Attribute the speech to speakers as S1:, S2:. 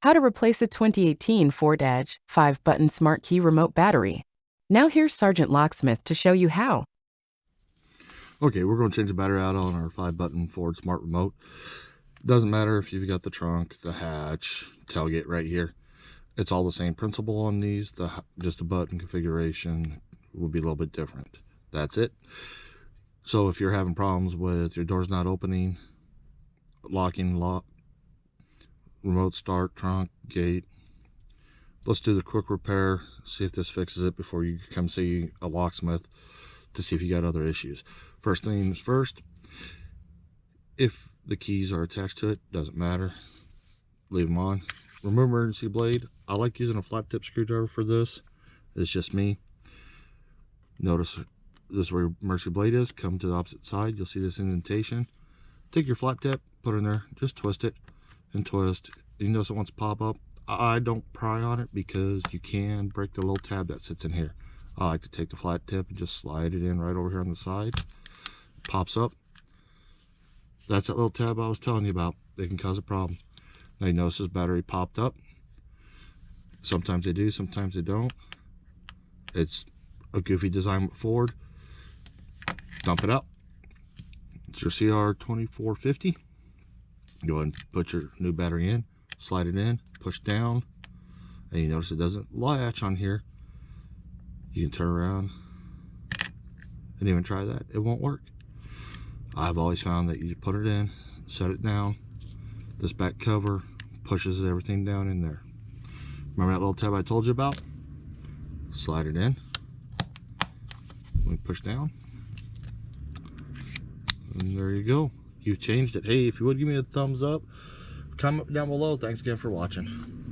S1: How to replace a 2018 Ford Edge 5-button smart key remote battery. Now here's Sergeant Locksmith to show you how.
S2: Okay, we're going to change the battery out on our 5-button Ford smart remote. Doesn't matter if you've got the trunk, the hatch, tailgate right here. It's all the same principle on these. Just the button configuration will be a little bit different. That's it. So if you're having problems with your doors not opening, locking, remote start, trunk, gate, let's do the quick repair, see if this fixes it before you come see a locksmith to see if you got other issues. First things first, if the keys are attached to it, doesn't matter, leave them on. Remove emergency blade. I like using a flat tip screwdriver for this. It's just me. Notice this is where your emergency blade is. Come to the opposite side, you'll see this indentation. Take your flat tip, put it in there, just twist it and twist. You notice it wants to pop up. I don't pry on it because you can break the little tab that sits in here. I like to take the flat tip and just slide it in right over here on the side. Pops up. That's that little tab I was telling you about. They can cause a problem. Now you notice this battery popped up. Sometimes they do, sometimes they don't. It's a goofy design with Ford. Dump it out. It's your CR2450. Go ahead and put your new battery in, slide it in, push down, and you notice it doesn't latch on here. You can turn around and even try that. It won't work. I've always found that you put it in, set it down, this back cover pushes everything down in there. Remember that little tab I told you about? Slide it in. We push down. And there you go. You've changed it. Hey, if you would give me a thumbs up, comment down below. Thanks again for watching.